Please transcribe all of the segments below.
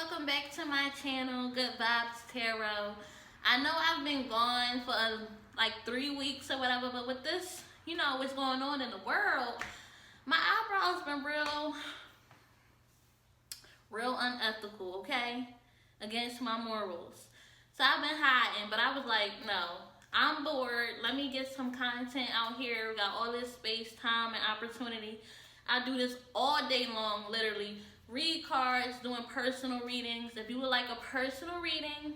welcome back to my channel, Good Vibes Tarot. I know I've been gone for like 3 weeks or whatever, but with this, what's going on in the world, my eyebrows been real unethical, okay? Against my morals. So I've been hiding, but I was like, no, I'm bored. Let me get some content out here. We got all this space, time, and opportunity. I do this all day long, literally. Read cards, doing personal readings. If you would like a personal reading,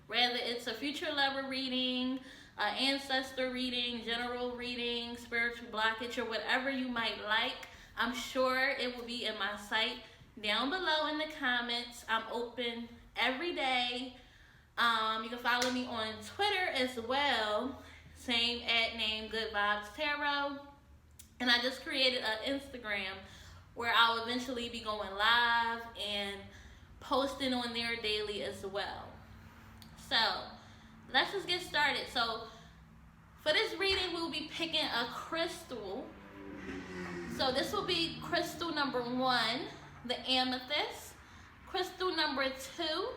whether it's a future lover reading, an ancestor reading, general reading, spiritual blockage, or whatever you might like, I'm sure it will be in my site down below in the comments. I'm open every day. You can follow me on Twitter as well. Same @name Good Vibes Tarot. And I just created an Instagram where I'll eventually be going live and posting on there daily as well. So let's just get started. So for this reading, we'll be picking a crystal. So this will be crystal number 1, the amethyst, crystal number 2,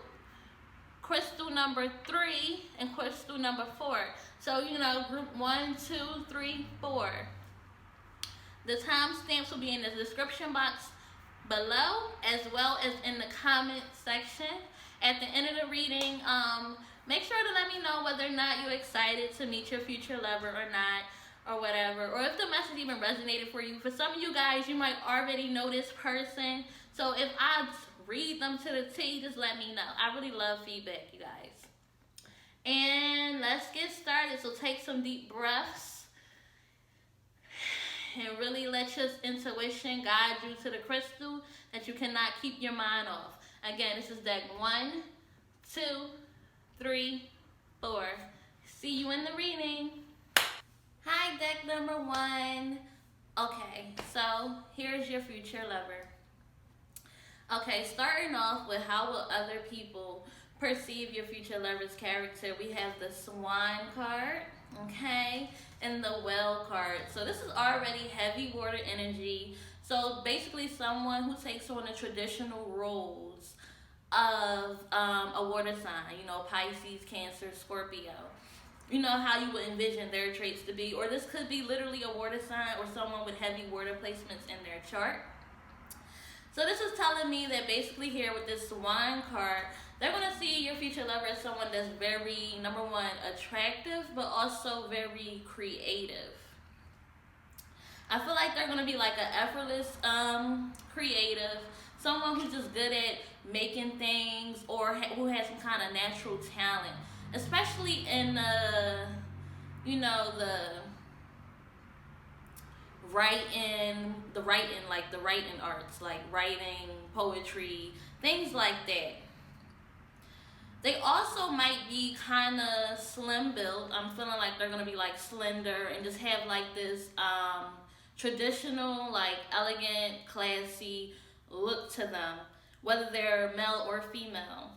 crystal number 3, and crystal number 4. So, group 1, 2, 3, 4. The timestamps will be in the description box below, as well as in the comment section. At the end of the reading, make sure to let me know whether or not you're excited to meet your future lover or not, or whatever, or if the message even resonated for you. For some of you guys, you might already know this person, so if I read them to the T, just let me know. I really love feedback, you guys. And let's get started. So take some deep breaths and really let your intuition guide you to the crystal that you cannot keep your mind off. Again, this is deck 1, 2, 3, 4. See you in the reading. Hi, deck number 1. Okay, so here's your future lover. Okay, starting off with how will other people perceive your future lover's character, we have the Swan card, okay, and the Well card. So this is already heavy water energy. So basically someone who takes on the traditional roles of a water sign, Pisces, Cancer, Scorpio. You know how you would envision their traits to be, or this could be literally a water sign or someone with heavy water placements in their chart. So this is telling me that basically here with this Swan card, they're going to see your future lover as someone that's very, number 1, attractive, but also very creative. I feel like they're going to be like an effortless creative, someone who's just good at making things, or who has some kind of natural talent, especially in the writing arts, like writing, poetry, things like that. They also might be kind of slim built. I'm feeling like they're going to be like slender and just have like this traditional, like elegant, classy look to them, whether they're male or female.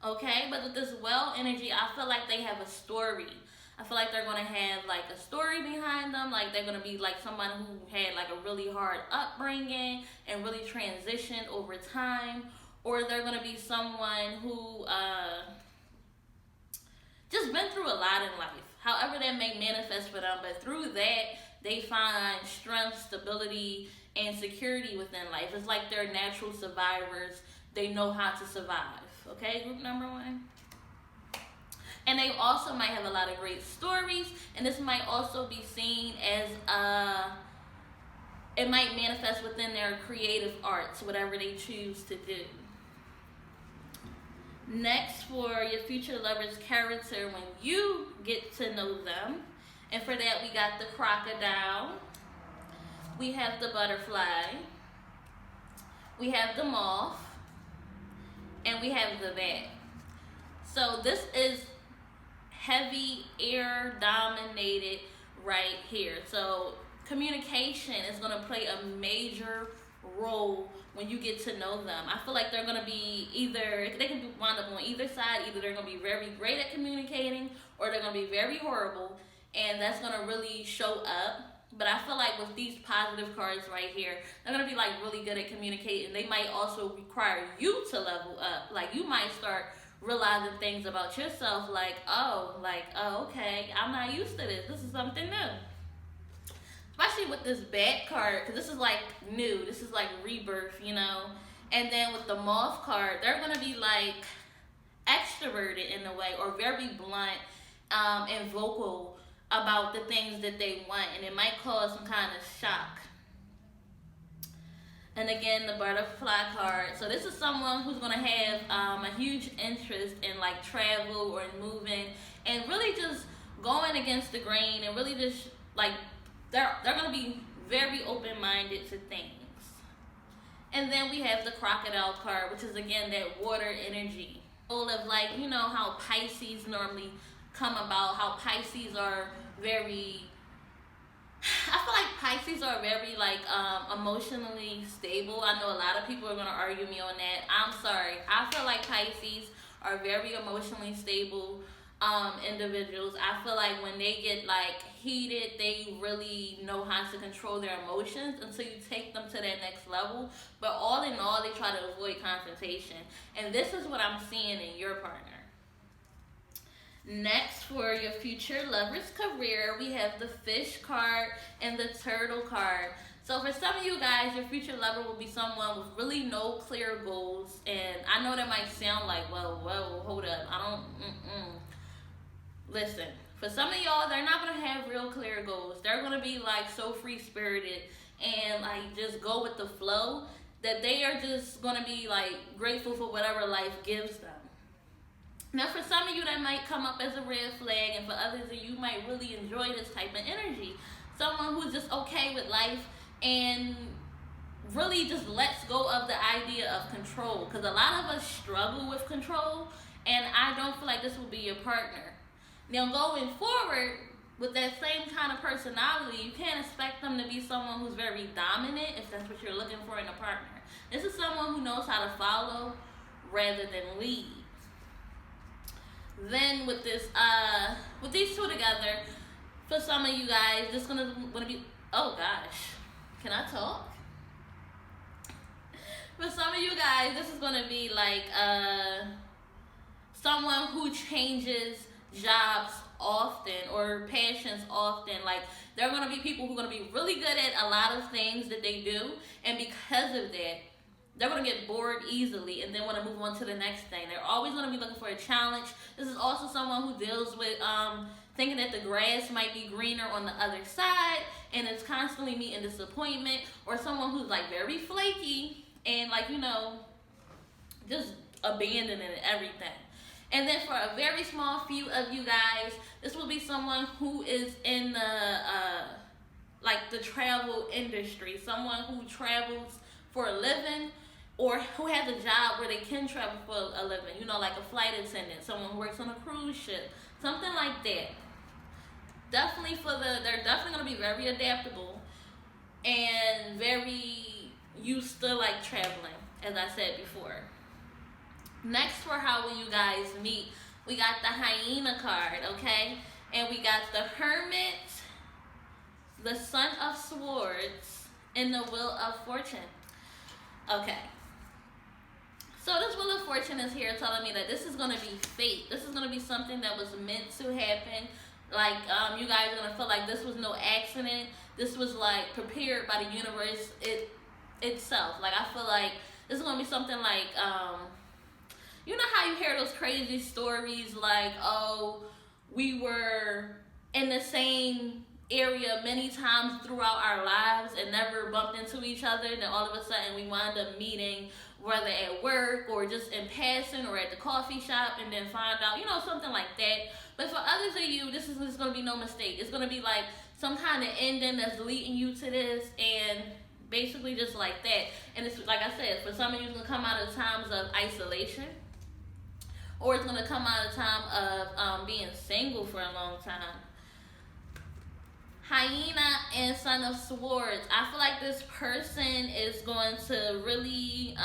Okay, but with this Well energy, I feel like they have a story. I feel like they're going to have like a story behind them. Like they're going to be like someone who had like a really hard upbringing and really transitioned over time. Or they're going to be someone who just been through a lot in life. However that may manifest for them. But through that, they find strength, stability, and security within life. It's like they're natural survivors. They know how to survive. Okay, group number 1. And they also might have a lot of great stories. And this might also be seen as it might manifest within their creative arts, whatever they choose to do. Next, for your future lover's character when you get to know them. And for that, we got the crocodile. We have the butterfly. We have the moth. And we have the bat. So this is heavy air dominated right here. So communication is going to play a major role when you get to know them. I feel like they're going to be they can wind up on either side. Either they're going to be very great at communicating, or they're going to be very horrible, and that's going to really show up But I feel like with these positive cards right here, they're gonna be like really good at communicating. They might also require you to level up. Like you might start realizing things about yourself, like, oh, okay, I'm not used to this. This is something new. Especially with this bat card, because this is like new. This is like rebirth, you know. And then with the moth card, they're gonna be like extroverted in a way, or very blunt and vocal about the things that they want, and it might cause some kind of shock. And again, the butterfly card. So this is someone who's gonna have a huge interest in like travel or in moving, and really just going against the grain, and really just like they're gonna be very open-minded to things. And then we have the crocodile card, which is again that water energy. Of like, you know how Pisces normally come about, how Pisces are very, I feel like Pisces are very like emotionally stable. I know a lot of people are gonna argue me on that. I'm sorry. I feel like Pisces are very emotionally stable individuals. I feel like when they get like heated, they really know how to control their emotions until you take them to that next level. But all in all, they try to avoid confrontation. And this is what I'm seeing in your partner. Next, for your future lover's career, we have the fish card and the turtle card. So for some of you guys, your future lover will be someone with really no clear goals. And I know that might sound like, well, hold up. Listen, for some of y'all, they're not going to have real clear goals. They're going to be like so free-spirited and like just go with the flow, that they are just going to be like grateful for whatever life gives them. Now, for some of you, that might come up as a red flag, and for others of you might really enjoy this type of energy. Someone who's just okay with life and really just lets go of the idea of control. Because a lot of us struggle with control, and I don't feel like this will be your partner. Now, going forward, with that same kind of personality, you can't expect them to be someone who's very dominant if that's what you're looking for in a partner. This is someone who knows how to follow rather than lead. Then with this, with these two together, for some of you guys, this is gonna be, oh gosh, can I talk? For some of you guys, this is gonna be like someone who changes jobs often or passions often. Like they're going to be people who are going to be really good at a lot of things that they do, and because of that, they're going to get bored easily and then want to move on to the next thing. They're always going to be looking for a challenge. This is also someone who deals with thinking that the grass might be greener on the other side, and it's constantly meeting disappointment, or someone who's like very flaky and like, you know, just abandoning everything. And then for a very small few of you guys, this will be someone who is in the like the travel industry, someone who travels for a living, or who has a job where they can travel for a living. You know, like a flight attendant, someone who works on a cruise ship, something like that. Definitely they're definitely gonna be very adaptable and very used to like traveling, as I said before. Next, for how will you guys meet, we got the hyena card, okay? And we got the hermit, the son of swords, and the wheel of fortune. Okay. So this wheel of fortune is here telling me that this is going to be fate. This is going to be something that was meant to happen. Like, you guys are going to feel like this was no accident. This was like prepared by the universe itself. Like, I feel like this is going to be something like, you know how you hear those crazy stories like, oh, we were in the same area many times throughout our lives and never bumped into each other, and then all of a sudden we wind up meeting, whether at work or just in passing or at the coffee shop, and then find out, you know, something like that. But for others of you, this is just going to be no mistake. It's going to be like some kind of ending that's leading you to this, and basically just like that. And it's like I said, for some of you, it's going to come out of times of isolation, or it's going to come out of time of being single for a long time. Hyena and Son of Swords. I feel like this person is going to really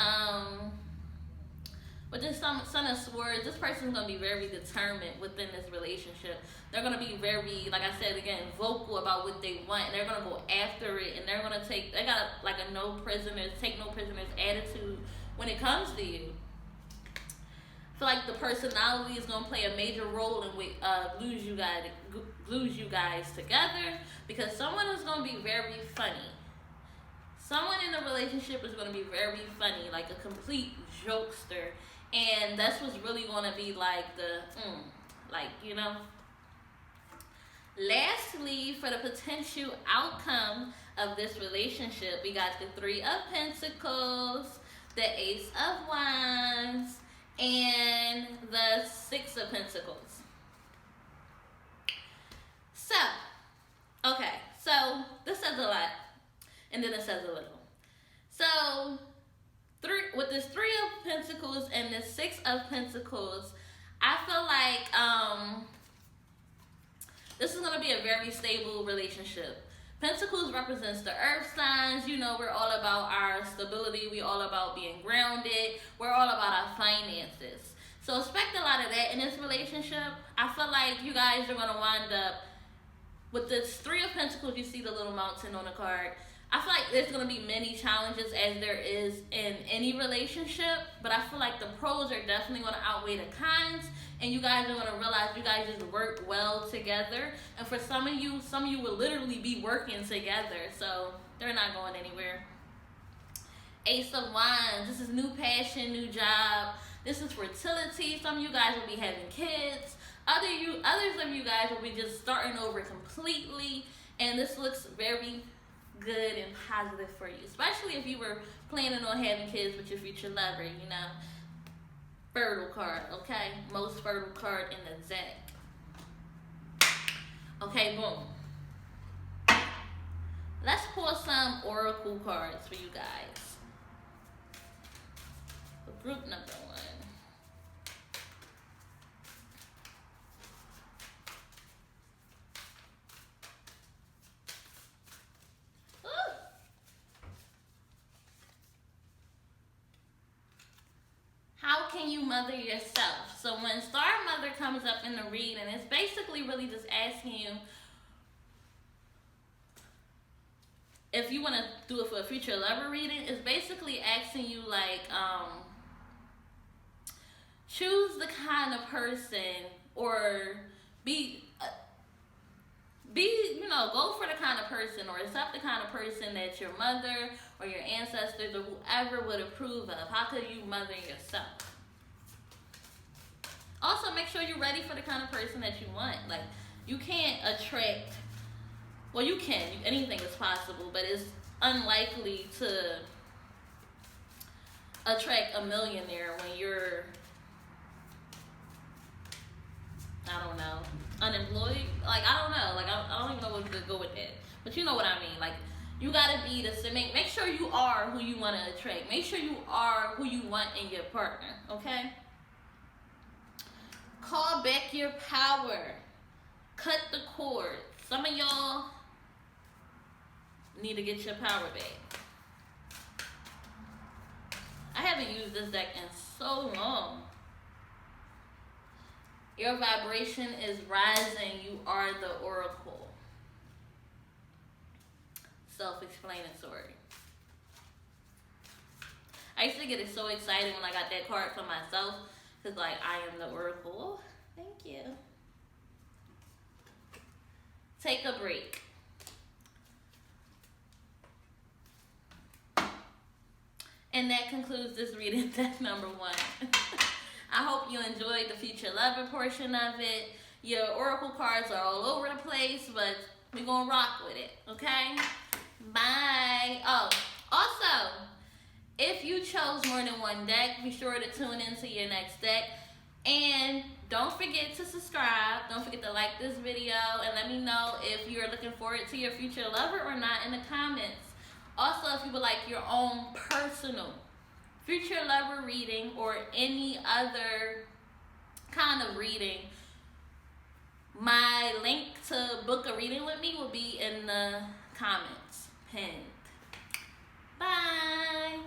With this Son of Swords, this person's going to be very determined within this relationship. They're going to be very, like I said again, vocal about what they want. They're going to go after it, and they're going to they got like a take no prisoners attitude when it comes to you. I feel like the personality is going to play a major role in glues you guys together, because someone is going to be very funny. Someone in a relationship is going to be very funny, like a complete jokester. And that's what's really going to be like Lastly, for the potential outcome of this relationship, we got the Three of Pentacles, the Ace of Wands, and the Six of Pentacles. So, okay, so this says a lot, and then it says a little. So, with this Three of Pentacles and the Six of Pentacles, I feel like this is going to be a very stable relationship. Pentacles represents the earth signs. You know, we're all about our stability. We're all about being grounded. We're all about our finances. So expect a lot of that in this relationship. I feel like you guys are going to wind up with this Three of Pentacles. You see the little mountain on the card. I feel like there's going to be many challenges, as there is in any relationship, but I feel like the pros are definitely going to outweigh the cons, and you guys are going to realize you guys just work well together. And for some of you will literally be working together, so they're not going anywhere. Ace of Wands, this is new passion, new job. This is fertility. Some of you guys will be having kids. Others of you guys will be just starting over completely, and this looks very good and positive for you, especially if you were planning on having kids with your future lover, you know. Fertile card, okay? Most fertile card in the deck. Okay, boom. Let's pull some oracle cards for you guys. For group number 1. How can you mother yourself? So when Star Mother comes up in the reading, it's basically really just asking you if you want to do it for a future lover reading. It's basically asking you like choose the kind of person, or go for the kind of person, or accept the kind of person that your mother or your ancestors or whoever would approve of. How could you mother yourself? Also, make sure you're ready for the kind of person that you want. Like, you can't attract, well, you can, anything is possible, but it's unlikely to attract a millionaire when you're, I don't know, unemployed. Like, I don't know. Like, I don't even know where to go with that. But you know what I mean. Like, you gotta be make sure you are who you want to attract. Make sure you are who you want in your partner, okay? Call back your power. Cut the cord. Some of y'all need to get your power back. I haven't used this deck in so long. Your vibration is rising. You are the oracle. Self-explanatory. I used to get so excited when I got that card for myself, because like, I am the oracle. Thank you. Take a break. And that concludes this reading, deck number 1. I hope you enjoyed the future lover portion of it. Your oracle cards are all over the place, but we're going to rock with it, okay? Bye. Oh, also, if you chose more than one deck, be sure to tune into your next deck. And don't forget to subscribe. Don't forget to like this video, and let me know if you're looking forward to your future lover or not in the comments. Also, if you would like your own personal future lover reading or any other kind of reading, my link to book a reading with me will be in the comments pinned. Bye.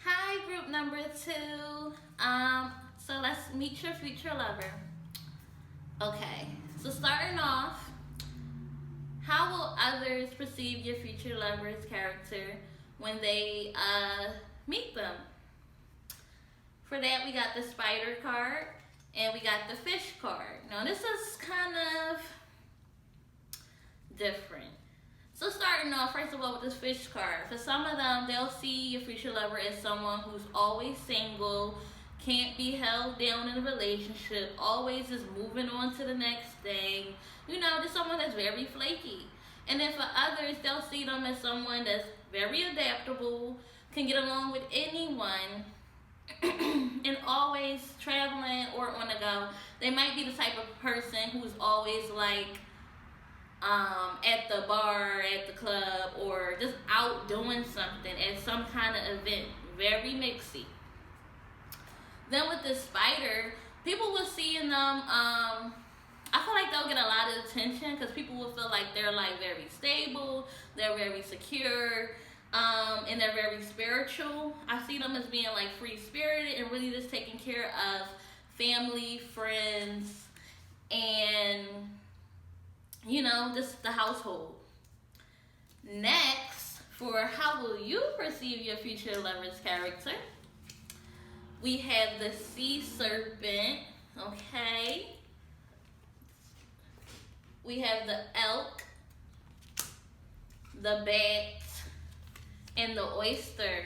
Hi, group number two. So let's meet your future lover. Okay, so starting off, how will others perceive your future lover's character when they meet them? For that, we got the spider card and we got the fish card. Now, this is kind of different. So starting off, first of all, with this fish card. For some of them, they'll see your future lover as someone who's always single, can't be held down in a relationship, always is moving on to the next thing. You know, just someone that's very flaky. And then for others, they'll see them as someone that's very adaptable, can get along with anyone, and always traveling or on the go. They might be the type of person who's always like at the bar, at the club, or just out doing something at some kind of event. Very mixy. Then with the spider, people will see in them. I feel like they'll get a lot of attention because people will feel like they're like very stable, they're very secure, and they're very spiritual. I see them as being like free spirited and really just taking care of family, friends, and you know, just the household. Next, for how will you perceive your future lover's character? We have the sea serpent, okay? We have the elk, the bat, and the oyster.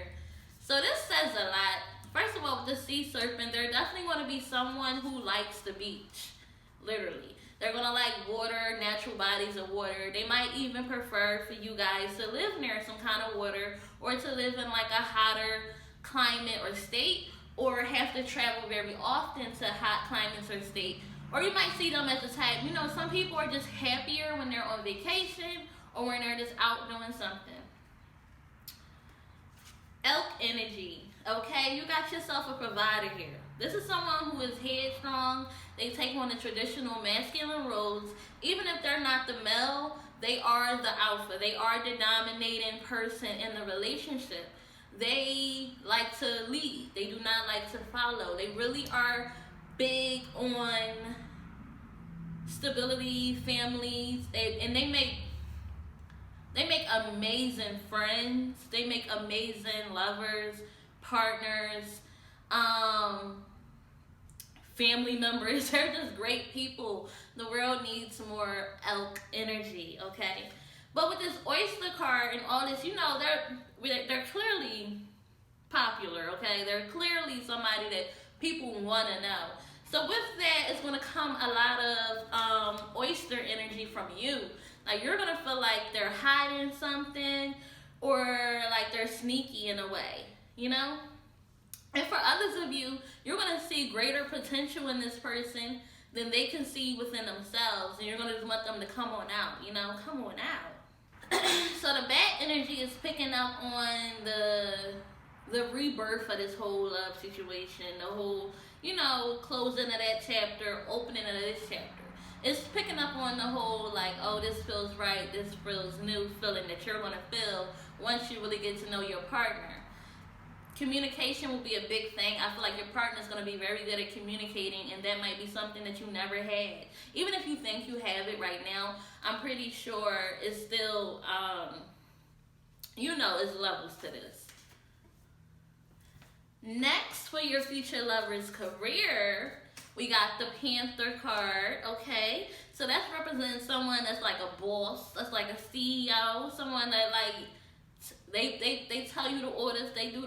So this says a lot. First of all, with the sea serpent, they're definitely going to be someone who likes the beach, literally. They're going to like water, natural bodies of water. They might even prefer for you guys to live near some kind of water or to live in like a hotter climate or state, or have to travel very often to hot climates or state. Or you might see them as the type, you know, some people are just happier when they're on vacation or when they're just out doing something. Elk energy, okay? You got yourself a provider here. This is someone who is headstrong. They take on the traditional masculine roles. Even if they're not the male, they are the alpha. They are the dominating person in the relationship. They like to lead. They do not like to follow. They really are big on stability, families, and they make amazing friends. They make amazing lovers, partners, family members. They're just great people. The world needs more elk energy, okay? But with this oyster card and all this, you know, they're clearly popular, okay? They're clearly somebody that people want to know. So with that, it's going to come a lot of oyster energy from you. Like, you're going to feel like they're hiding something or like they're sneaky in a way, you know? And for others of you, you're going to see greater potential in this person than they can see within themselves. And you're going to just want them to come on out, you know? Come on out. So the bat energy is picking up on the rebirth of this whole love situation, the whole, you know, closing of that chapter, opening of this chapter. It's picking up on the whole, like, oh, this feels right, this feels new feeling that you're going to feel once you really get to know your partner. Communication will be a big thing. I feel like your partner is going to be very good at communicating, and that might be something that you never had. Even if you think you have it right now, I'm pretty sure it's still, you know, there's levels to this. Next, for your future lover's career, we got the Panther card, okay? So that's representing someone that's like a boss, that's like a CEO, someone that like, they tell you the orders, they do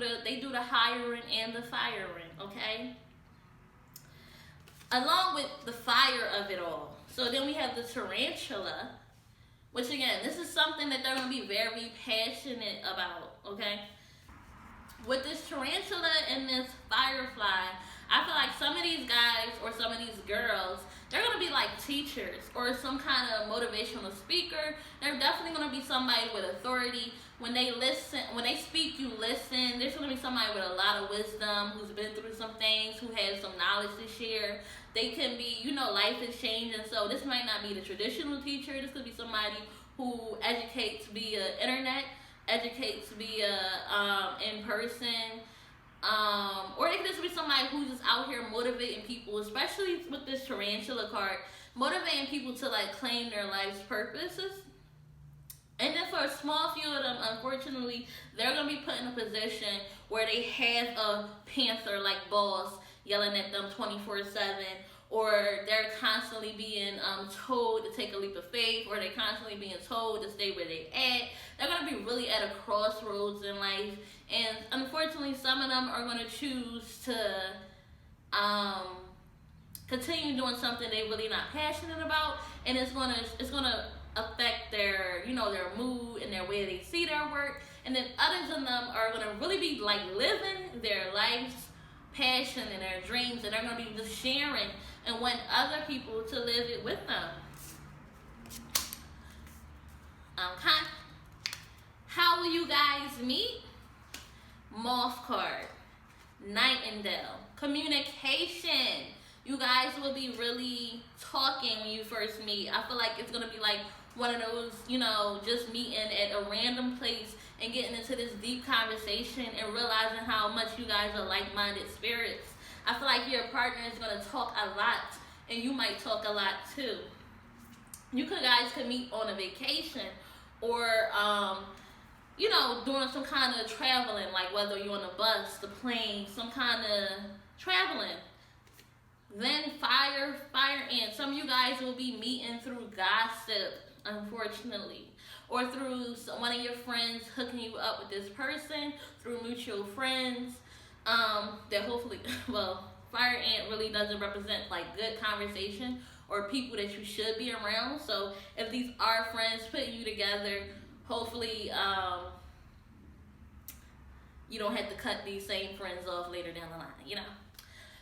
the hiring and the firing, okay? Along with the fire of it all. So then we have the tarantula, which again, this is something that they're going to be very passionate about, okay? With this tarantula and this firefly, I feel like some of these guys or some of these girls, they're going to be like teachers or some kind of motivational speaker. They're definitely going to be somebody with authority. When they listen, when they speak, you listen. There's going to be somebody with a lot of wisdom, who's been through some things, who has some knowledge to share. They can be, you know, life is changing. So this might not be the traditional teacher. This could be somebody who educates via internet, educates via in person, Or it could just be somebody who's just out here motivating people, especially with this tarantula card, motivating people to like claim their life's purposes. And then for a small few of them, unfortunately, they're going to be put in a position where they have a panther like boss yelling at them 24/7, or they're constantly being told to take a leap of faith, or they're constantly being told to stay where they at. They're going to be really at a crossroads in life, and unfortunately, some of them are going to choose to continue doing something they're really not passionate about, and it's gonna affect their their mood and their way they see their work. And then others of them are gonna really be like living their life's passion and their dreams, and they're gonna be just sharing and want other people to live it with them. Okay. How will you guys meet? Moth card, Nightingale, communication. You guys will be really talking when you first meet. I feel like it's gonna be like one of those, just meeting at a random place and getting into this deep conversation and realizing how much you guys are like-minded spirits. I feel like your partner is gonna talk a lot, and you might talk a lot too. You guys could meet on a vacation, or doing some kind of traveling, like whether you're on the bus, the plane, some kind of traveling. Then fire ants. Some of you guys will be meeting through gossip, unfortunately, or through one of your friends hooking you up with this person, through mutual friends. That hopefully, fire ant really doesn't represent like good conversation or people that you should be around. So if these are friends putting you together, hopefully you don't have to cut these same friends off later down the line,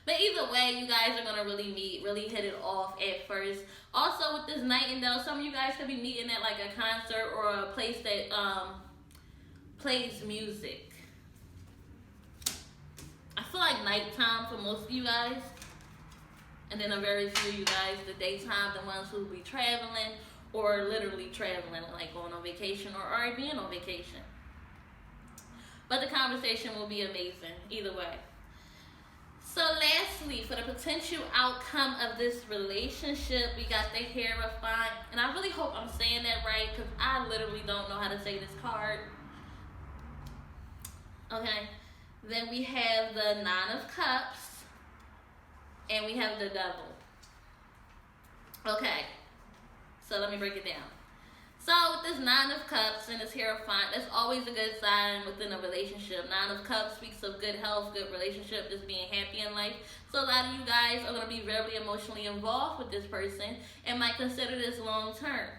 But either way, you guys are going to really meet, really hit it off at first. Also, with this Nightingale, some of you guys could be meeting at like a concert or a place that plays music. I feel like nighttime for most of you guys. And then a very few of you guys, the daytime, the ones who will be traveling or literally traveling, like going on vacation or already being on vacation. But the conversation will be amazing either way. So lastly, for the potential outcome of this relationship, we got the Hierophant. And I really hope I'm saying that right, because I literally don't know how to say this card. Okay. Then we have the Nine of Cups. And we have the Devil. Okay. So let me break it down. So with this Nine of Cups and this Hierophant, that's always a good sign within a relationship. Nine of Cups speaks of good health, good relationship, just being happy in life. So a lot of you guys are going to be very emotionally involved with this person and might consider this long term.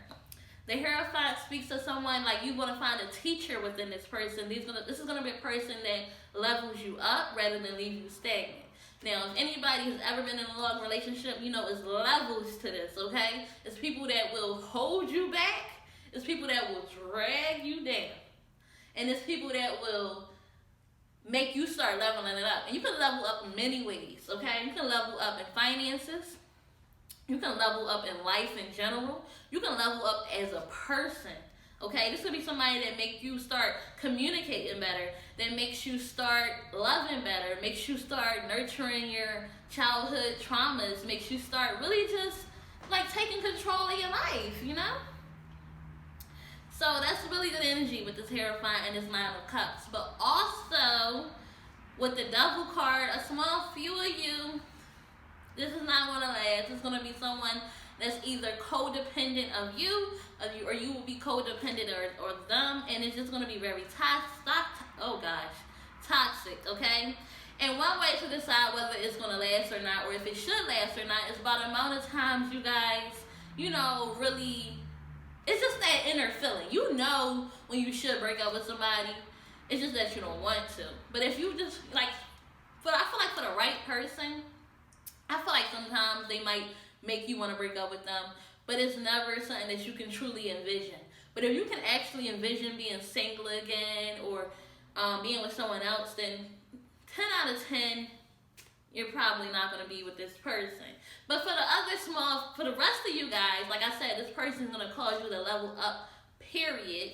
The Hierophant speaks of someone like you want to find a teacher within this person. This is going to be a person that levels you up rather than leave you stagnant. Now, if anybody has ever been in a long relationship, it's levels to this, okay? It's people that will hold you back. It's people that will drag you down. And it's people that will make you start leveling it up. And you can level up in many ways, okay? You can level up in finances. You can level up in life in general. You can level up as a person, okay? This could be somebody that makes you start communicating better, that makes you start loving better, makes you start nurturing your childhood traumas, makes you start really just like taking control of your life, So that's really good energy with this Hierophant and this Nine of Cups. But also, with the Devil card, a small few of you, this is not going to last. It's going to be someone that's either codependent of you, or you will be codependent or them, and it's just going to be very toxic, okay? And one way to decide whether it's going to last or not, or if it should last or not, is by the amount of times you guys, really... It's just that inner feeling. When you should break up with somebody. It's just that you don't want to. But if you just, I feel like for the right person, I feel like sometimes they might make you want to break up with them. But it's never something that you can truly envision. But if you can actually envision being single again or being with someone else, then 10 out of 10, you're probably not going to be with this person. But for the rest of you guys, like I said, this person is going to cause you to level up, period.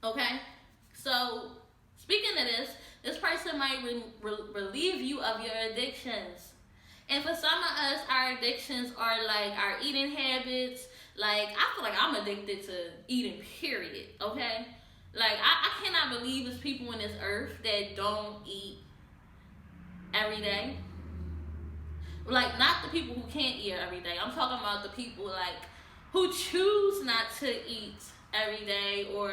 Okay? So, speaking of this, This person might relieve you of your addictions. And for some of us, our addictions are like our eating habits. Like, I feel like I'm addicted to eating, period, okay? Like, I cannot believe there's people on this earth that don't eat every day. Like, not the people who can't eat every day. I'm talking about the people, like, who choose not to eat every day. Or,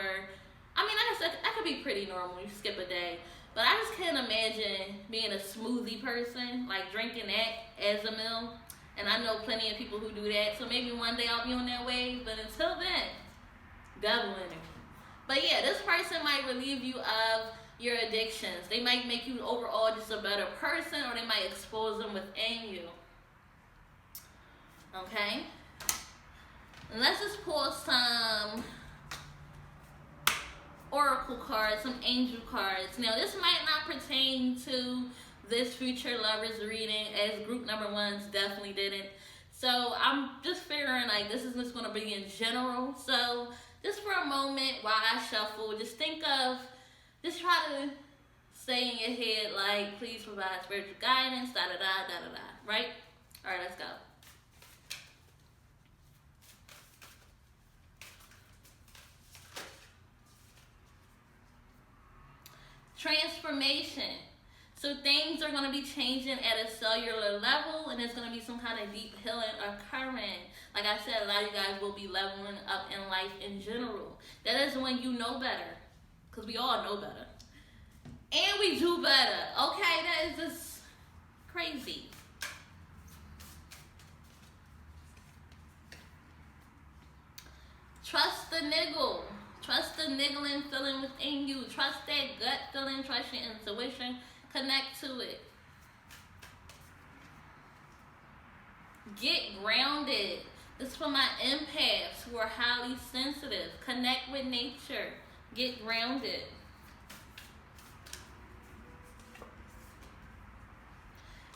I mean, I guess that could be pretty normal. You skip a day. But I just can't imagine being a smoothie person, like drinking that as a meal. And I know plenty of people who do that. So maybe one day I'll be on that wave. But until then, devil in it. But yeah, this person might relieve you of your addictions. They might make you overall just a better person, or they might expose them within you. Okay? And let's just pull some oracle cards, some angel cards. Now, this might not pertain to this future lovers reading, as group number ones definitely didn't. So I'm just figuring like this is just going to be in general. So just for a moment while I shuffle, just try to say in your head like, please provide spiritual guidance, da da da da da da. Right? All right, let's go. Transformation. So things are going to be changing at a cellular level, and there's going to be some kind of deep healing occurring. Like I said, a lot of you guys will be leveling up in life in general. That is when you know better, because we all know better. And we do better. Okay, that is just crazy. Trust the niggle. Trust the niggling feeling within you. Trust that gut feeling. Trust your intuition. Connect to it. Get grounded. This is for my empaths who are highly sensitive. Connect with nature. Get grounded.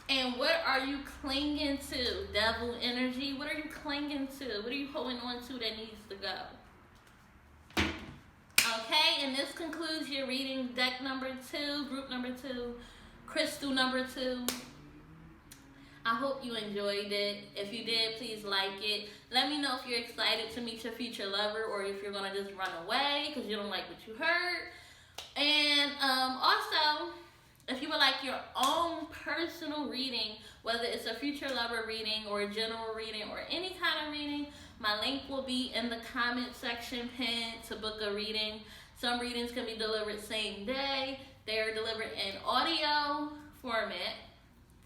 And what are you clinging to? Devil energy. What are you clinging to? What are you holding on to that needs to go? Okay, and this concludes your reading, deck number 2, group number 2, crystal number 2. I hope you enjoyed it. If you did, please like it. Let me know if you're excited to meet your future lover, or if you're going to just run away because you don't like what you heard. And also, if you would like your own personal reading, whether it's a future lover reading or a general reading or any kind of reading, my link will be in the comment section pinned to book a reading. Some readings can be delivered same day. They are delivered in audio format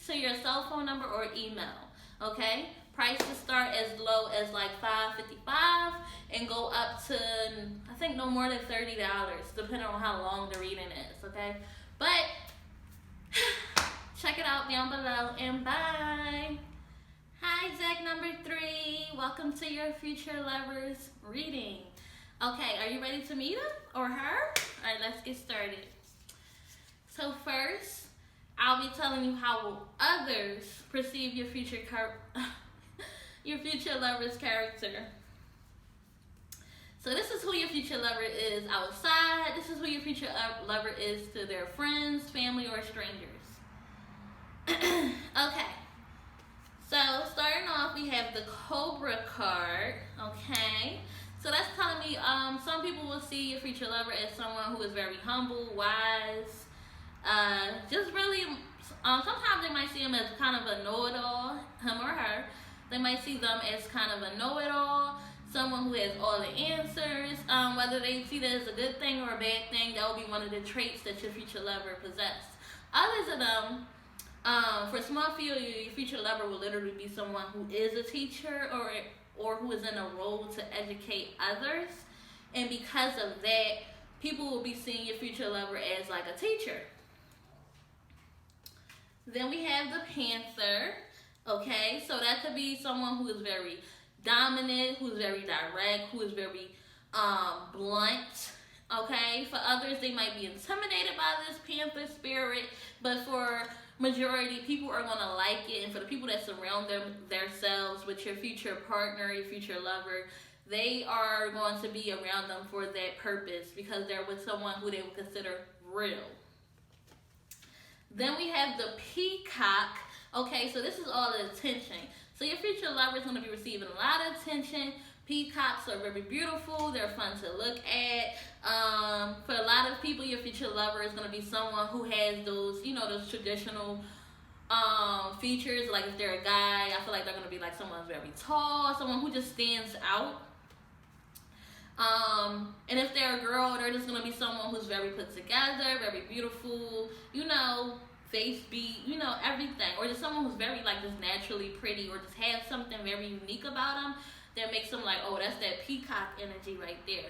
to your cell phone number or email. Okay? Prices start as low as like $5.55 and go up to, I think, no more than $30, depending on how long the reading is. Okay? But check it out down below, and bye. Hi, deck number 3. Welcome to your future lovers reading. Okay, are you ready to meet him or her? All right, let's get started. So first, I'll be telling you how others perceive your future your future lover's character. So this is who your future lover is outside. This is who your future lover is to their friends, family, or strangers. Okay. So starting off, we have the Cobra card. Okay. So that's telling me some people will see your future lover as someone who is very humble, wise, just really, sometimes they might see him as kind of a know-it-all, him or her. They might see them as kind of a know-it-all, someone who has all the answers. Whether they see that as a good thing or a bad thing, that will be one of the traits that your future lover possesses. Others of them, for small few, your future lover will literally be someone who is a teacher or who is in a role to educate others. And because of that, people will be seeing your future lover as like a teacher. Then we have the Panther. Okay, so that could be someone who is very dominant, who's very direct, who is very blunt. Okay, for others, they might be intimidated by this Panther spirit, but for majority, people are going to like it. And for the people that surround themselves with your future partner, your future lover, they are going to be around them for that purpose, because they're with someone who they would consider real. Then we have the peacock. Okay, so this is all the attention. So your future lover is going to be receiving a lot of attention. Peacocks are very beautiful. They're fun to look at. For a lot of people, your future lover is going to be someone who has those, those traditional features. Like if they're a guy, I feel like they're going to be like someone very tall, someone who just stands out. And if they're a girl, they're just going to be someone who's very put together, very beautiful, face beat, everything. Or just someone who's very, like, just naturally pretty, or just have something very unique about them that makes them like, oh, that's that peacock energy right there,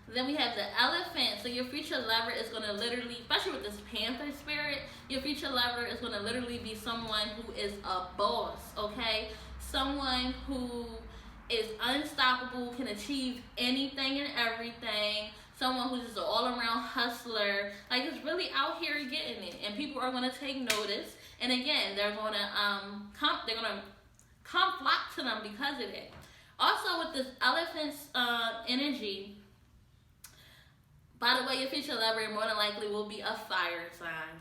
Then we have the elephant. So your future lover is going to literally, especially with this panther spirit, your future lover is going to literally be someone who is a boss, okay? Someone who is unstoppable, can achieve anything and everything. Someone who's just an all-around hustler, like is really out here getting it, and people are gonna take notice. And again, they're gonna come flock to them because of it. Also, with this elephant's energy, by the way, your future lover more than likely will be a fire sign.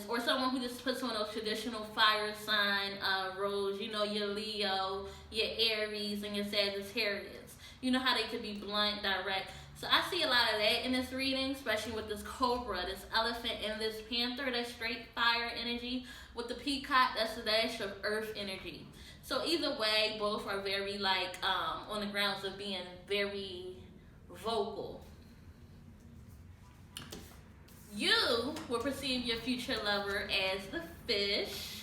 Or someone who just puts on those traditional fire sign roles, your Leo, your Aries, and your Sagittarius. You know how they could be blunt, direct. So I see a lot of that in this reading, especially with this cobra, this elephant, and this panther, that's straight fire energy. With the peacock, that's a dash of earth energy. So either way, both are very on the grounds of being very vocal. You will perceive your future lover as the fish,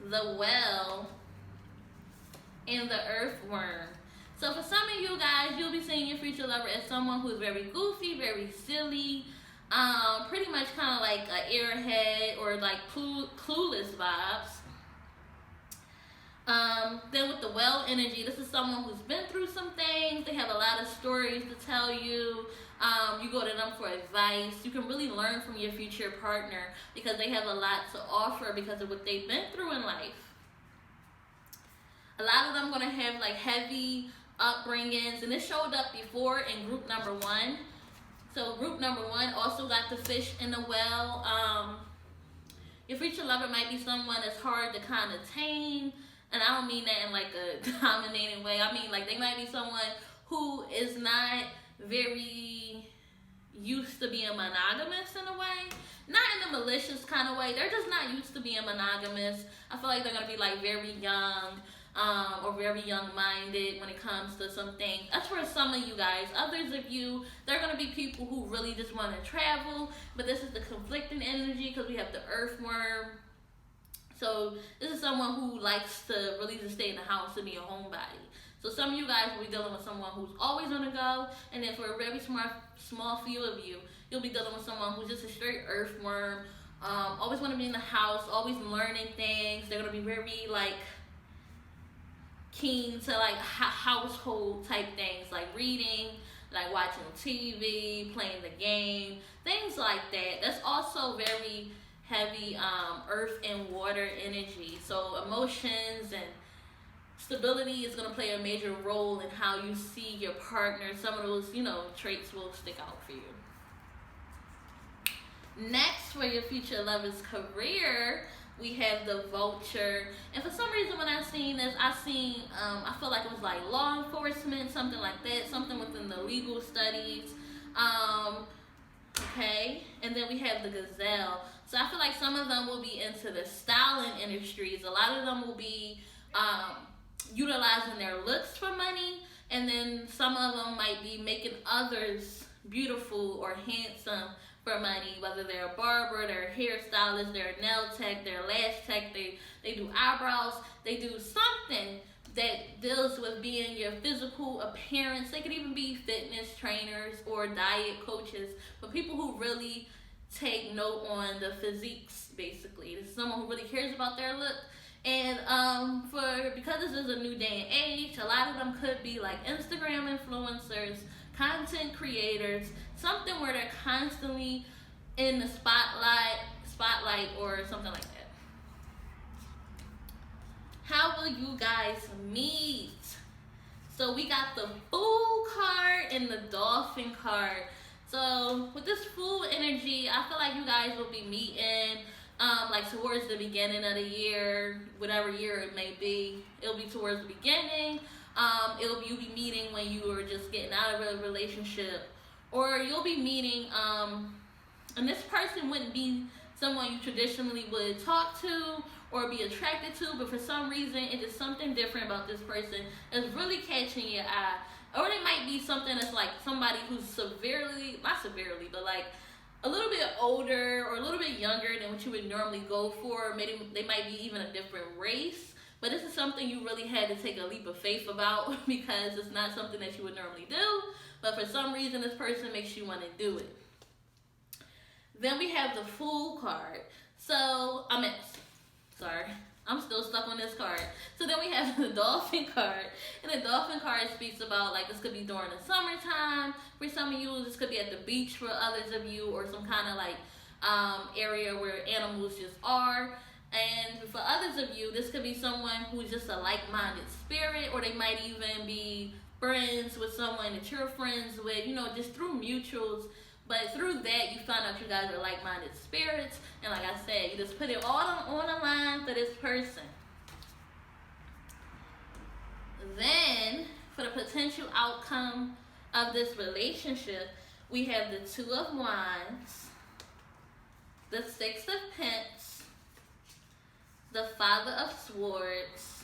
the whale, and the earthworm. So for some of you guys, you'll be seeing your future lover as someone who's very goofy, very silly, pretty much kind of like an airhead or like clueless vibes. Then with the whale energy, this is someone who's been through some things. They have a lot of stories to tell you. You go to them for advice. You can really learn from your future partner because they have a lot to offer because of what they've been through in life. A lot of them are going to have like heavy upbringings, and this showed up before in group number 1. So group number 1 also got the fish and the whale. Your future lover might be someone that's hard to kind of tame, and I don't mean that in like a dominating way. I mean like they might be someone who is not very used to being monogamous in a way. Not in a malicious kind of way. They're just not used to being monogamous. I feel like they're going to be like very young or very young-minded when it comes to some things. That's for some of you guys. Others of you, they're going to be people who really just want to travel. But this is the conflicting energy because we have the earthworm. So this is someone who likes to really just stay in the house and be a homebody. So some of you guys will be dealing with someone who's always on the go, and then for a very small few of you, you'll be dealing with someone who's just a straight earthworm, always want to be in the house, always learning things. They're going to be very like keen to like household type things, like reading, like watching TV, playing the game, things like that. That's also very heavy earth and water energy. So emotions and stability is going to play a major role in how you see your partner. Some of those, traits will stick out for you. Next, for your future lover's career, we have the vulture. And for some reason, when I seen this, I feel like it was like law enforcement, something like that, something within the legal studies. Okay, and then we have the gazelle. So I feel like some of them will be into the styling industries. A lot of them will be utilizing their looks for money, and then some of them might be making others beautiful or handsome for money, whether they're a barber, they're a hairstylist, they're a nail tech, they're a lash tech, they do eyebrows, they do something that deals with being your physical appearance. They could even be fitness trainers or diet coaches, but people who really take note on the physiques, basically. This is someone who really cares about their look. And because this is a new day and age, a lot of them could be like Instagram influencers, content creators, something where they're constantly in the spotlight or something like that. How will you guys meet? So we got the Fool card and the Dolphin card. So with this Fool energy, I feel like you guys will be meeting like towards the beginning of the year, whatever year it may be. It'll be towards the beginning. You'll be meeting when you are just getting out of a relationship, or you'll be meeting and this person wouldn't be someone you traditionally would talk to or be attracted to, but for some reason it is something different about this person that's really catching your eye. Or it might be something that's like somebody who's severely, not severely, but like a little bit older or a little bit younger than what you would normally go for. Maybe they might be even a different race. But this is something you really had to take a leap of faith about because it's not something that you would normally do. But for some reason, this person makes you want to do it. Then we have the Fool card. I'm still stuck on this card. So then we have the Dolphin card. And the Dolphin card speaks about, like, this could be during the summertime. For some of you, this could be at the beach for others of you, or some kind of, like, area where animals just are. And for others of you, this could be someone who's just a like-minded spirit, or they might even be friends with someone that you're friends with, just through mutuals. But through that, you find out you guys are like-minded spirits. And like I said, you just put it all on the line for this person. Then, for the potential outcome of this relationship, we have the Two of Wands, the Six of Pentacles, the Father of Swords,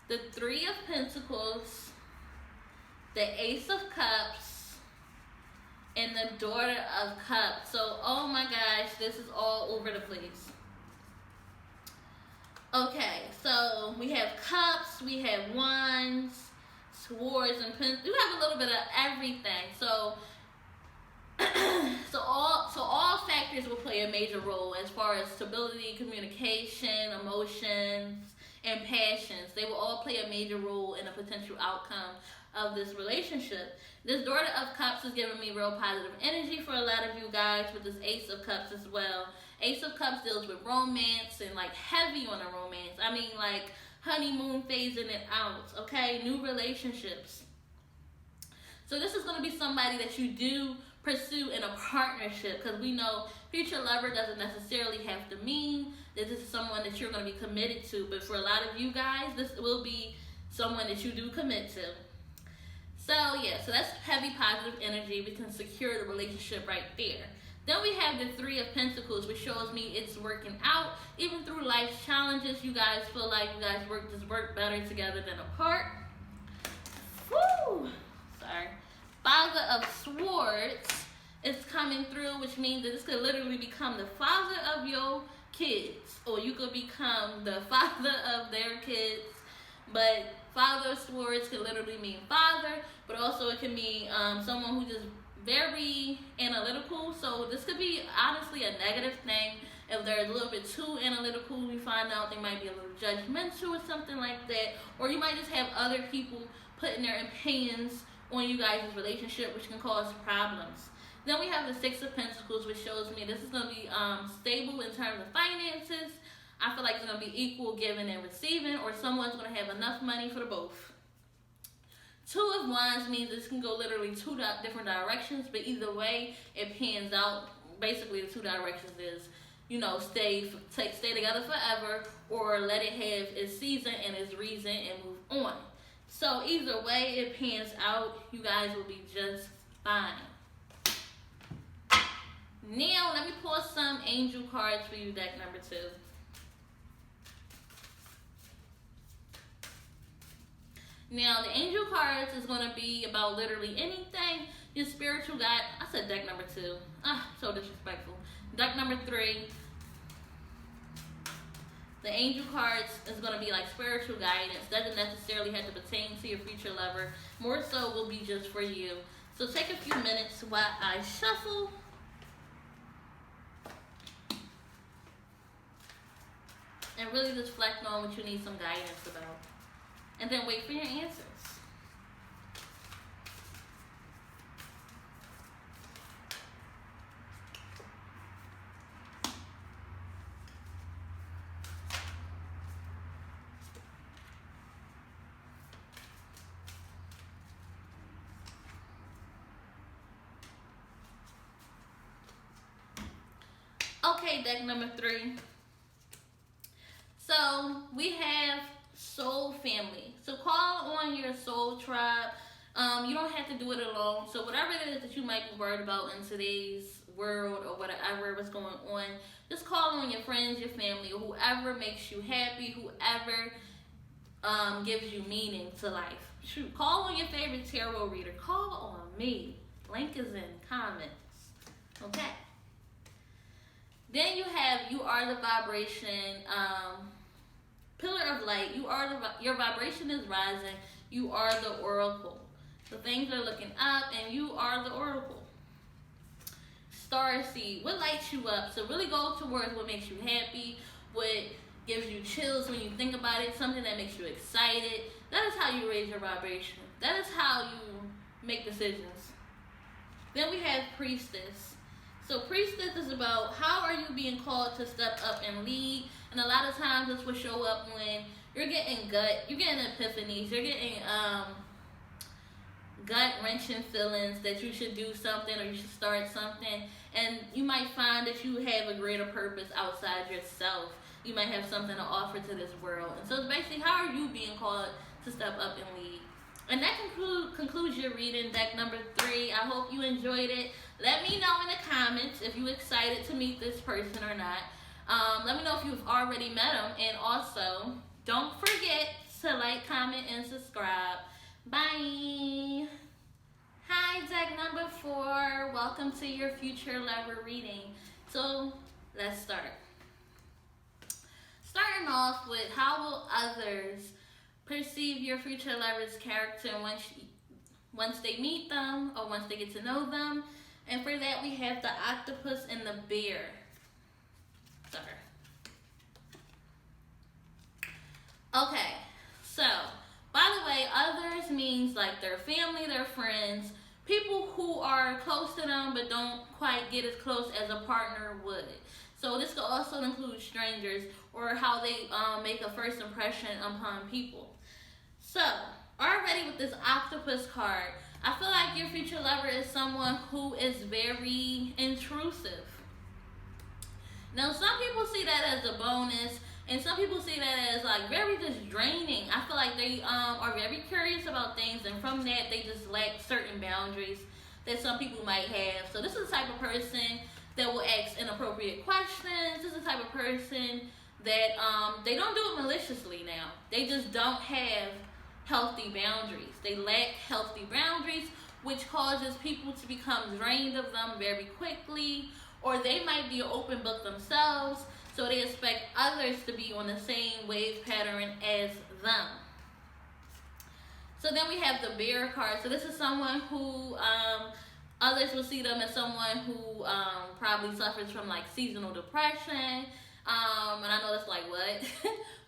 the Three of Pentacles, the Ace of Cups, and the Daughter of Cups. So, oh my gosh, this is all over the place. Okay, so we have cups, we have wands, swords, and pentacles. We have a little bit of everything. So, all factors will play a major role as far as stability, communication, emotions, and passions. They will all play a major role in a potential outcome of this relationship. This Daughter of Cups is giving me real positive energy for a lot of you guys with this Ace of Cups as well. Ace of Cups deals with romance and like heavy on the romance. I mean like honeymoon phasing it out, okay? New relationships. So this is going to be somebody that you do pursue in a partnership, because we know future lover doesn't necessarily have to mean that this is someone that you're going to be committed to. But for a lot of you guys, this will be someone that you do commit to. So yeah, so that's heavy positive energy. We can secure the relationship right there. Then we have the Three of Pentacles, which shows me it's working out. Even through life's challenges, you guys feel like you guys work better together than apart. Woo! Sorry. Father of Swords is coming through, which means that this could literally become the father of your kids, or you could become the father of their kids. But Father of Swords could literally mean father, but also it can mean someone who just very analytical. So this could be honestly a negative thing. If they're a little bit too analytical, we find out they might be a little judgmental or something like that. Or you might just have other people putting their opinions on you guys' relationship, which can cause problems. Then we have the Six of Pentacles, which shows me this is going to be stable in terms of finances. I feel like it's going to be equal giving and receiving, or someone's going to have enough money for the both. Two of Wands means this can go literally two different directions, but either way, it pans out. Basically, the two directions is, stay together forever, or let it have its season and its reason and move on. So either way it pans out, you guys will be just fine. Now, let me pull some angel cards for you, deck number 2. Now, the angel cards is going to be about literally anything your spiritual guide. I said deck number 2. So disrespectful. Deck number 3. The angel cards is going to be like spiritual guidance. Doesn't necessarily have to pertain to your future lover. More so will be just for you. So take a few minutes while I shuffle. And really just reflect on what you need some guidance about. And then wait for your answers. Okay, deck number 3. So we have soul family. So call on your soul tribe. You don't have to do it alone. So whatever it is that you might be worried about in today's world or whatever was going on, just call on your friends, your family, or whoever makes you happy, whoever gives you meaning to life. Shoot, call on your favorite tarot reader. Call on me. Link is in comments. Okay. Then you are the vibration, pillar of light. Your vibration is rising. You are the oracle. So things are looking up, and you are the oracle. Starseed, what lights you up? So really go towards what makes you happy, what gives you chills when you think about it, something that makes you excited. That is how you raise your vibration. That is how you make decisions. Then we have priestess. So priestess is about how are you being called to step up and lead. And a lot of times this will show up when you're getting epiphanies, you're getting gut-wrenching feelings that you should do something or you should start something. And you might find that you have a greater purpose outside yourself. You might have something to offer to this world. And so it's basically, how are you being called to step up and lead? And that concludes your reading, deck number 3. I hope you enjoyed it. Let me know in the comments if you're excited to meet this person or not. Let me know if you've already met them. And also, don't forget to like, comment, and subscribe. Bye. Hi, deck number 4. Welcome to your future lover reading. So, let's start. Starting off with, how will others perceive your future lover's character once they meet them or once they get to know them? And for that, we have the octopus and the bear. Sorry. Okay, so by the way, others means like their family, their friends, people who are close to them but don't quite get as close as a partner would. So this could also include strangers or how they make a first impression upon people. So, already with this octopus card, I feel like your future lover is someone who is very intrusive. Now, some people see that as a bonus, and some people see that as like very just draining. I feel like they are very curious about things, and from that, they just lack certain boundaries that some people might have. So this is the type of person that will ask inappropriate questions. This is the type of person that they don't do it maliciously now. They just don't have healthy boundaries. They lack healthy boundaries, which causes people to become drained of them very quickly, or they might be an open book themselves, so they expect others to be on the same wave pattern as them. So then we have the bear card. So this is someone who others will see them as someone who probably suffers from like seasonal depression. And I know that's like what,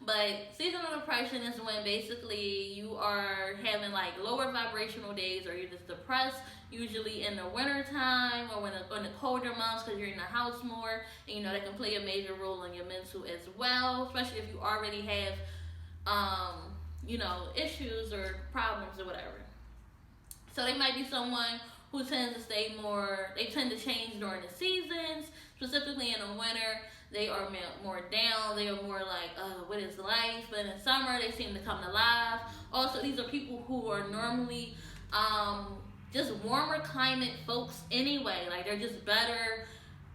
but seasonal depression is when basically you are having like lower vibrational days, or you're just depressed, usually in the winter time or in the colder months, because you're in the house more, and you know that can play a major role in your mental as well, especially if you already have issues or problems or whatever. So they might be someone who tends to they tend to change during the seasons, specifically in the winter. They are more down. They are more like, what is life? But in the summer, they seem to come alive. Also, these are people who are normally just warmer climate folks anyway. Like, they're just better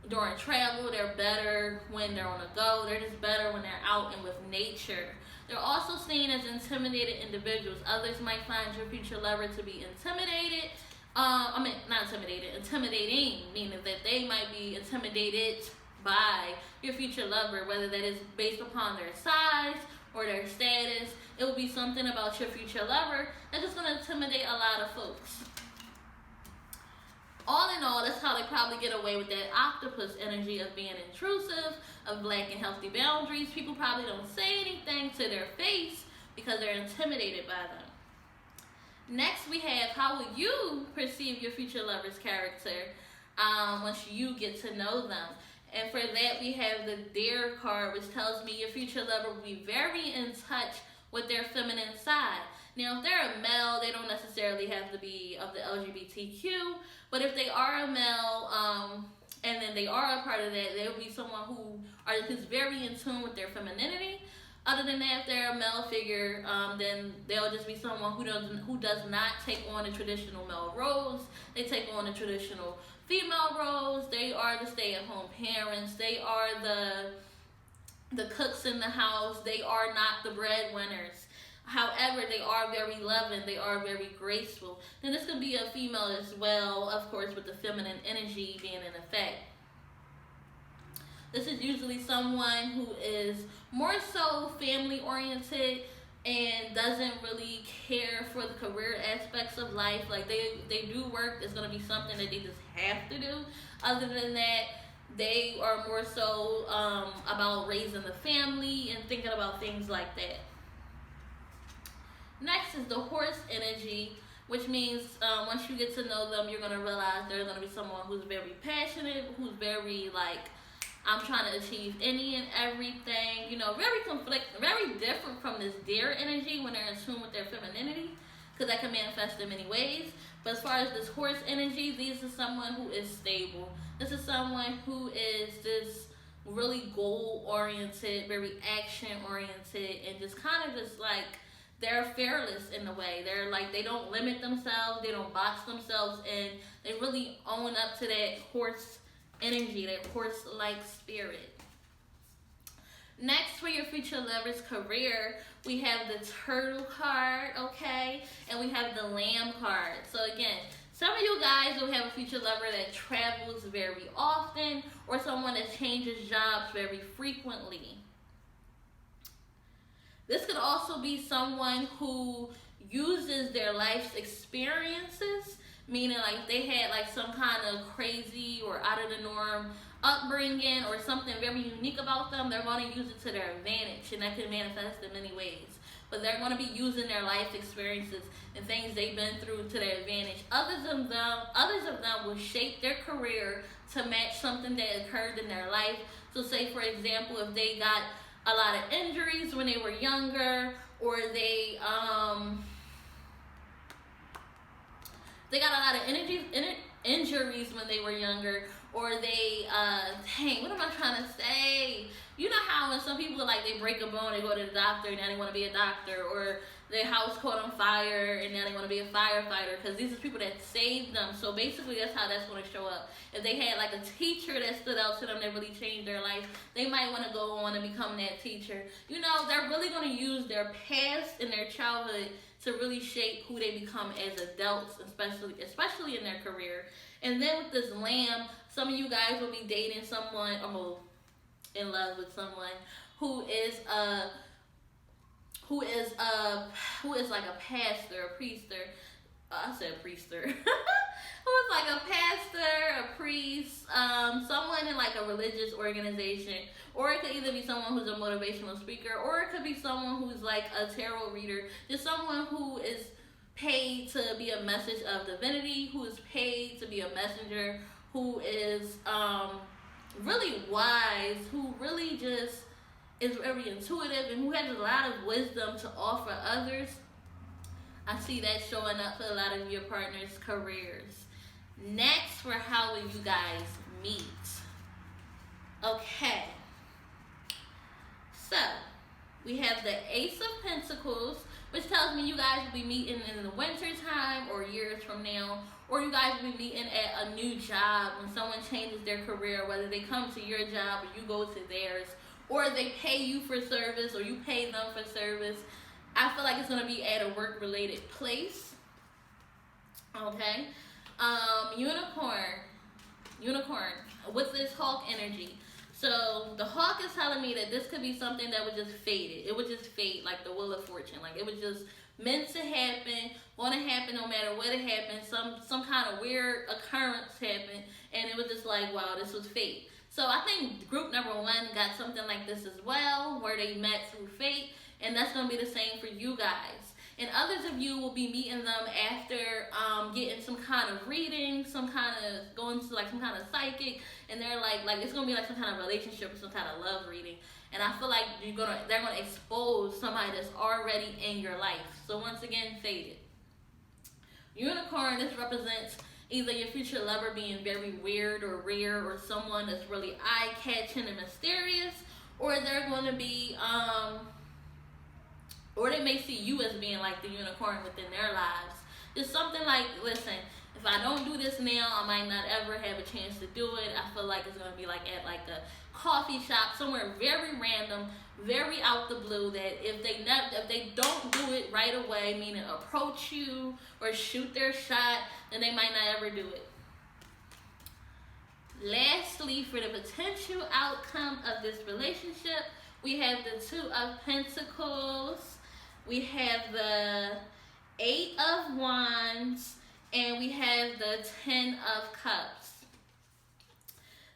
during travel. They're better when they're on the go. They're just better when they're out and with nature. They're also seen as intimidated individuals. Others might find your future lover to be intimidated. Not intimidated, intimidating, meaning that they might be intimidated by your future lover, whether that is based upon their size or their status. It will be something about your future lover that's just going to intimidate a lot of folks. All in all, that's how they probably get away with that octopus energy of being intrusive, of lacking healthy boundaries. People probably don't say anything to their face because they're intimidated by them. Next, we have, how will you perceive your future lover's character once you get to know them? And for that, we have the Dare card, which tells me your future lover will be very in touch with their feminine side. Now, if they're a male, they don't necessarily have to be of the LGBTQ, but if they are a male, and then they are a part of that, they'll be someone who's very in tune with their femininity. Other than that, if they're a male figure, then they'll just be someone who does not take on the traditional male roles. They take on the traditional female roles. They are the stay-at-home parents. They are the cooks in the house. They are not the breadwinners. However, they are very loving. They are very graceful. Then this could be a female as well, of course, with the feminine energy being in effect. This is usually someone who is more so family oriented and doesn't really care for the career aspects of life. Like they do work, it's gonna be something that they just have to do. Other than that, they are more so about raising the family and thinking about things like that. Next is the horse energy, which means once you get to know them, you're gonna realize they're gonna be someone who's very passionate, who's very like, I'm trying to achieve any and everything, very different from this deer energy when they're in tune with their femininity, because that can manifest in many ways. But as far as this horse energy, this is someone who is stable. This is someone who is just really goal-oriented, very action-oriented, and just kind of just like, they're fearless in a way. They're like, they don't limit themselves, they don't box themselves in. They really own up to that horse energy, that horse-like spirit. Next, for your future lover's career, we have the turtle card, okay? And we have the lamb card. So again, some of you guys will have a future lover that travels very often, or someone that changes jobs very frequently. This could also be someone who uses their life's experiences, meaning like they had like some kind of crazy or out of the norm upbringing or something very unique about them. They're going to use it to their advantage, and that can manifest in many ways. But they're going to be using their life experiences and things they've been through to their advantage. Others of them will shape their career to match something that occurred in their life. So say, for example, if they got a lot of injuries when they were younger, or they got a lot of injuries when they were younger, or they what am I trying to say? You know how when some people like they break a bone, they go to the doctor and now they want to be a doctor, or their house caught on fire and now they want to be a firefighter, because these are people that saved them. So basically that's how that's going to show up. If they had like a teacher that stood out to them that really changed their life, they might want to go on and become that teacher. They're really going to use their past and their childhood to really shape who they become as adults, especially in their career. And then with this lamb, some of you guys will be dating someone, or in love with someone who is like a pastor, a priester. I said priester. Who is like a pastor, a priest, someone in like a religious organization, or it could either be someone who's a motivational speaker, or it could be someone who's like a tarot reader, just someone who is paid to be a message of divinity, who is paid to be a messenger, who is really wise, who really just is very intuitive, and who has a lot of wisdom to offer others. I see that showing up for a lot of your partners' careers. Next, for how will you guys meet? Okay. So, we have the Ace of Pentacles, which tells me you guys will be meeting in the winter time or years from now, or you guys will be meeting at a new job when someone changes their career, whether they come to your job or you go to theirs, or they pay you for service or you pay them for service. I feel like it's going to be at a work-related place. Okay. Unicorn with this hawk energy. So the hawk is telling me that this could be something that would just fade. It would just fade like the Wheel of Fortune. Like it was just meant to happen, going to happen no matter what it happened. Some kind of weird occurrence happened, and it was just like, wow, this was fate. So I think group number 1 got something like this as well, where they met through fate, and that's going to be the same for you guys. And others of you will be meeting them after getting some kind of reading, going to like some kind of psychic, and they're like it's gonna be like some kind of relationship or some kind of love reading. And I feel like they're gonna expose somebody that's already in your life. So once again, faded. Unicorn, this represents either your future lover being very weird or rare, or someone that's really eye-catching and mysterious, or they're going to be, or they may see you as being like the unicorn within their lives. Just something like, listen, if I don't do this now, I might not ever have a chance to do it. I feel like it's going to be like at like a coffee shop, somewhere very random, very out the blue, that if they don't do it right away, meaning approach you or shoot their shot, then they might not ever do it. Lastly, for the potential outcome of this relationship, we have the Two of Pentacles, we have the Eight of Wands, and we have the 10 of Cups.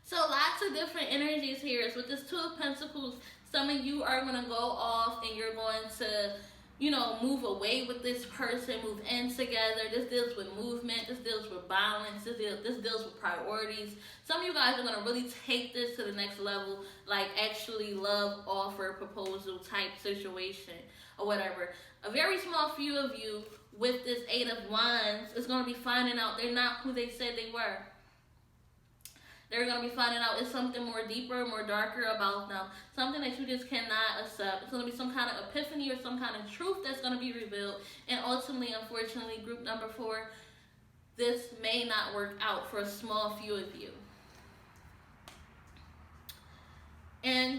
So lots of different energies here. So with this Two of Pentacles, some of you are going to go off and you're going to, you know, move away with this person, move in together. This deals with movement. This deals with balance. This deals with priorities. Some of you guys are going to really take this to the next level, like actually love, offer, proposal type situation or whatever. A very small few of you with this Eight of Wands is going to be finding out they're not who they said they were. They're going to be finding out it's something more deeper, more darker about them. Something that you just cannot accept. It's going to be some kind of epiphany or some kind of truth that's going to be revealed. And ultimately, unfortunately, group number 4, this may not work out for a small few of you.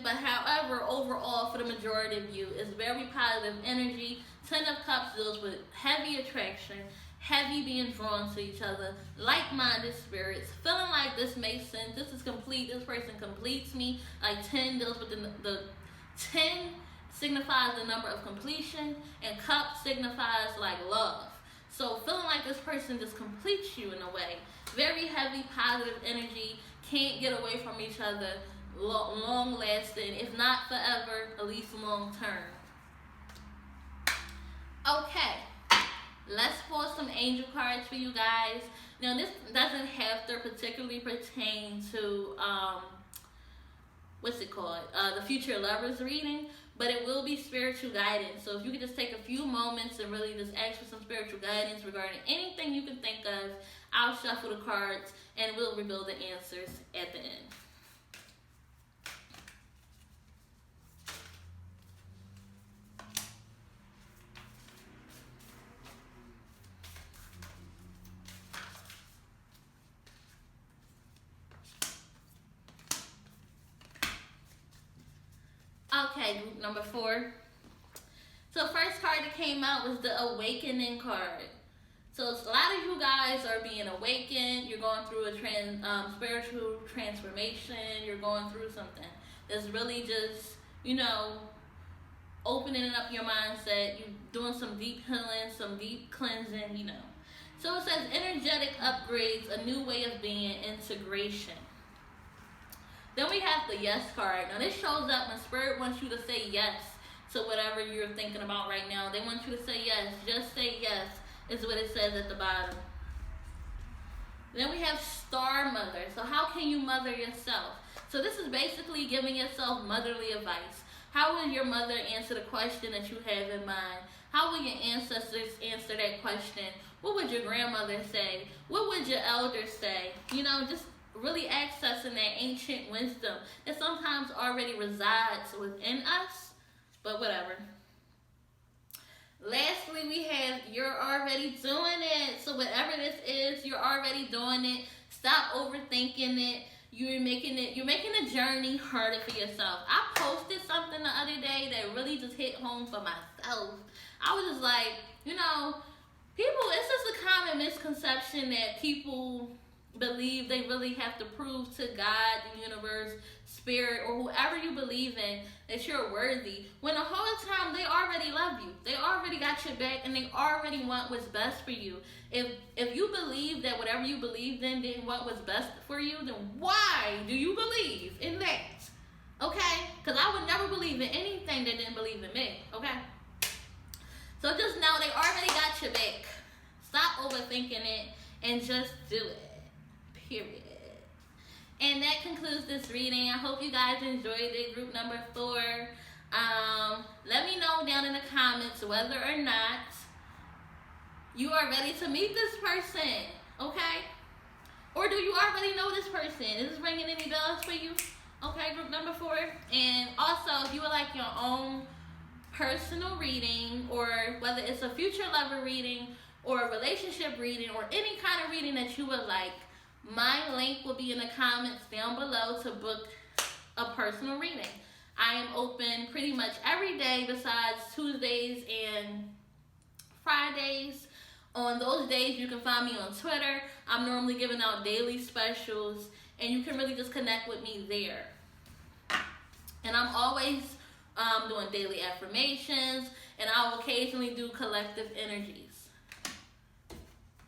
But however, overall, for the majority of you, it's very positive energy. 10 of Cups deals with heavy attraction, heavy being drawn to each other, like-minded spirits, feeling like this makes sense, this is complete, this person completes me. Like 10 deals with the 10 signifies the number of completion, and Cup signifies like love. So feeling like this person just completes you in a way. Very heavy, positive energy, can't get away from each other, long lasting, if not forever, at least long term. Okay, let's pull some angel cards for you guys. Now this doesn't have to particularly pertain to the future lovers reading, but it will be spiritual guidance. So if you could just take a few moments and really just ask for some spiritual guidance regarding anything you can think of, I'll shuffle the cards and we'll reveal the answers at the end. Okay, group number 4. So first card that came out was the Awakening card. So a lot of you guys are being awakened. You're going through a spiritual transformation. You're going through something that's really just, opening up your mindset. You're doing some deep healing, some deep cleansing, So it says energetic upgrades, a new way of being, integration. Then we have the Yes card. Now this shows up when Spirit wants you to say yes to whatever you're thinking about right now. They want you to say yes. Just say yes is what it says at the bottom. Then we have Star Mother. So how can you mother yourself? So this is basically giving yourself motherly advice. How will your mother answer the question that you have in mind? How will your ancestors answer that question? What would your grandmother say? What would your elders say? Just really accessing that ancient wisdom that sometimes already resides within us, but whatever. Lastly, we have you're already doing it. So whatever this is, you're already doing it. Stop overthinking it. You're making the journey harder for yourself. I posted something the other day that really just hit home for myself. I was just like, it's just a common misconception that people believe they really have to prove to God, the universe, spirit, or whoever you believe in that you're worthy, when the whole time they already love you. They already got your back and they already want what's best for you. If you believe that whatever you believed in didn't want what's best for you, then why do you believe in that? Okay? Because I would never believe in anything that didn't believe in me. Okay? So just know they already got your back. Stop overthinking it and just do it. Period. And that concludes this reading. I hope you guys enjoyed it. Group number 4. Let me know down in the comments whether or not you are ready to meet this person. Okay? Or do you already know this person? Is this ringing any bells for you? Okay, group number 4. And also, if you would like your own personal reading, or whether it's a future lover reading or a relationship reading or any kind of reading that you would like, my link will be in the comments down below to book a personal reading. I am open pretty much every day besides Tuesdays and Fridays. On those days, you can find me on Twitter. I'm normally giving out daily specials, and you can really just connect with me there. And I'm always doing daily affirmations, and I will occasionally do collective energies.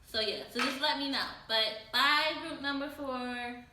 So yeah, so just let me know. But bye, group number 4.